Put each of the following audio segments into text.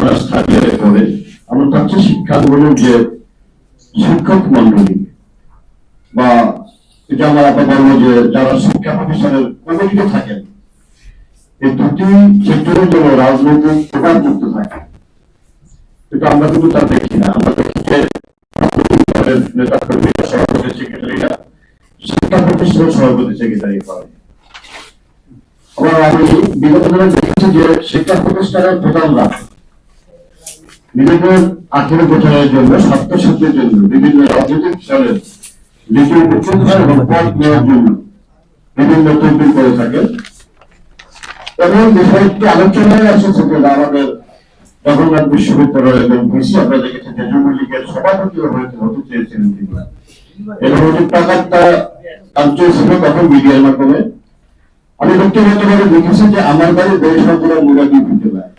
Class third ইয়ারে পড়ে। আমরা চাচ্ছি শিক্ষাঙ্গনের যে শিক্ষক মন্ডলী বা এটা আমরা বলবো যে যারা শিক্ষা প্রতিষ্ঠানের কমিটিতে থাকেন, এই দুটি সেক্টরের জন্য রাজনৈতিক প্রভাব মুক্ত থাকে। কিন্তু আমরা কিন্তু তা দেখি না। আমরা দেখি যে নেতা কর্মীরা, সভাপতি সেক্রেটারিরা শিক্ষা প্রতিষ্ঠানের সভাপতি সেক্রেটারি পাবে। আবার আমি বিগত দিনে দেখেছি যে শিক্ষা প্রতিষ্ঠানের প্রধানরা নিজেদের 18 বছরের জন্য, ছাত্রছাত্রীর জন্য বিভিন্ন রাজনৈতিক দলের লিচু এবং পদ নেওয়ার জন্য বিভিন্ন তদবির করে থাকে। এবং বিষয়টি আলোচনায় এসেছে যে আমাদের জগন্নাথ বিশ্ববিদ্যালয় এবং ভিসি আমরা দেখেছি যে যুবলীগের সভাপতি হতে চেয়েছিলেন তিনি, এবং অনেক টাকাটা ছিল তখন মিডিয়ার মাধ্যমে। আমি ব্যক্তিগতভাবে দেখেছি যে আমার বাড়ি বরিশাল মুরাদি বিদ্যালয়,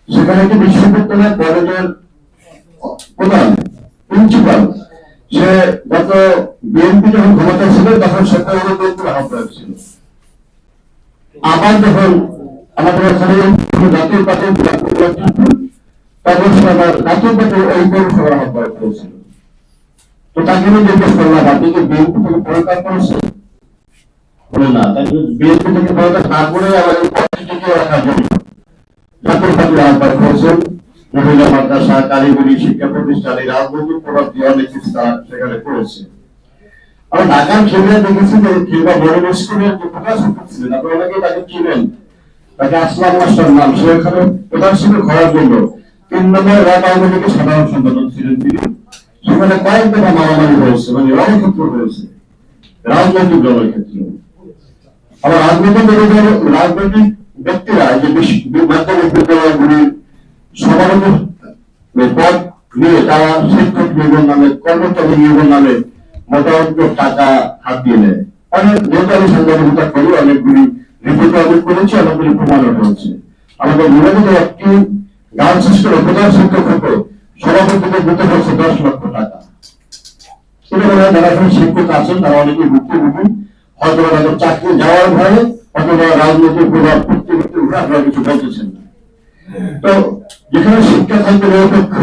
সেখানে একটি বিশ্ববিদ্যালয় কলেজের প্রধান প্রিন্সিপাল, সে গত বিএনপি যখন ক্ষমতা ছিল তখন সরকার আহ্বায়ক ছিল। আবার যখন আমাদের এখানে জাতীয় পার্টি তখন সে আবার জাতীয় পার্টি ওই পৌরসভার আহ্বায়ক করেছিল। তো তাকে আমি জিজ্ঞেস করলাম, আপনি কি বিএনপি থেকে পদত্যাগ করেছেন? বলে না, তাকে বিএনপি থেকে পদত্যাগ না করে আবার এই পদটিকে রাখার জন্য জাতীয় পার্টির আহ্বায়ক করেছেন। মহিলা মাদ্রাসা, কারিগরি শিক্ষা প্রতিষ্ঠান, এই রাজনৈতিক প্রভাব দিয়ে অনেক কিছু সেখানে করেছে। আমরা ঢাকার খেলনা দেখেছি যে খেলবা বড় স্কুলের যে প্রধান শিক্ষক ছিলেন, আপনারা অনেকে তাকে চিনেন, তাকে আসলাম মাস্টার নাম, সে এখানে প্রধান শিক্ষক হওয়ার জন্য 3 নম্বর ওয়ার্ড আওয়ামী লীগের সাধারণ সম্পাদক ছিলেন তিনি। সেখানে কয়েক দফা মারামারি হয়েছে, মানে রণক্ষেত্র হয়েছে, রাজনৈতিক দলের ক্ষেত্রে। আবার রাজনৈতিক ব্যক্তিরা যে মাধ্যমিক বিদ্যালয়গুলির সভাপতি পদ নিয়ে তারা শিক্ষক নিয়োগের নামে, কর্মচারী নিয়োগের নামে মোটামুটি টাকা হাত দিয়ে নেয়। অনেক নেতারি সাংবাদিকতা করে অনেকগুলি রিপোর্ট অনেক করেছে, অনেকগুলি প্রমাণও হয়েছে। আমাদের মূলত একটি গার্লস স্কুলের প্রধান শিক্ষক হতে সভাপতিকে দিতে হচ্ছে 10 লক্ষ টাকা। যারা এখানে শিক্ষক আছেন তারা অনেকে ভুক্তভোগী, হয়তো তাদের চাকরি যাওয়ার ভয়ে অথবা রাজনৈতিক প্রভাব প্রত্যেকটি উঠে আপনারা কিছু বলতেছেন না। তো যেখানে শিক্ষা থাকবে নিরপেক্ষ,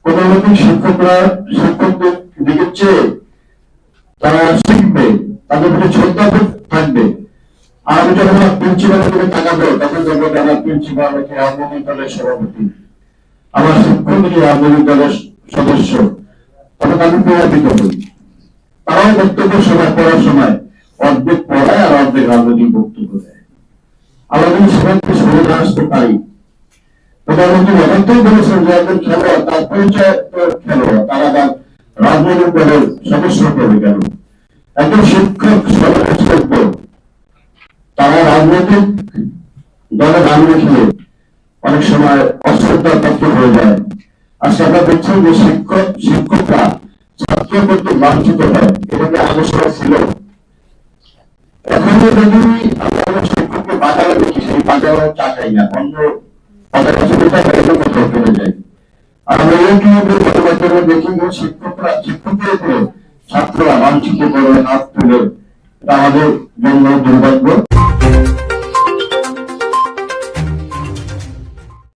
কোন নতুন শিক্ষকরা শিক্ষকদের দিকে চেয়ে তারা শিখবে, তাদের প্রতি শ্রদ্ধা থাকবে। আর আমি যখন প্রিন্সিপালের দিকে তাকাবো তখন দেখবো যারা প্রিন্সিপাল রাজনৈতিক দলের সভাপতি, আমার শিক্ষক রাজনৈতিক দলের সদস্য, তখন আমি প্রভাবিত হই। তারাও বক্তব্য সময় পড়ার সময় অর্ধেক পড়ায় আর অর্ধেক রাজনৈতিক বক্তব্য দেয়। আমরা যদি সেখান থেকে সরে আসতে পারি, প্রধানমন্ত্রী অনেকটাই বলেছেন যে একজন খেলোয়াড় তার পরিচয় খেলোয়াড়, তারা তার রাজনৈতিক দলের সদস্য হবে কেন? একজন শিক্ষক সর্বোচ্চ তারা রাজনৈতিক দলের নাম লিখলে অনেক সময় অশ্রদ্ধার পাত্র হয়ে যায়। আর সেটা দেখছেন যে শিক্ষকরা ছাত্র কর্তৃক লাঞ্ছিত হয়, এটাকে আলোচনা ছিল। এখন যদি আমরা শিক্ষককে বাজারে দেখি, সেই বাজারে চাকাই না, অন্য ছাত্ররা লাঞ্ছিত করে হাত তুলে, এটা আমাদের জন্য দুর্ভাগ্য।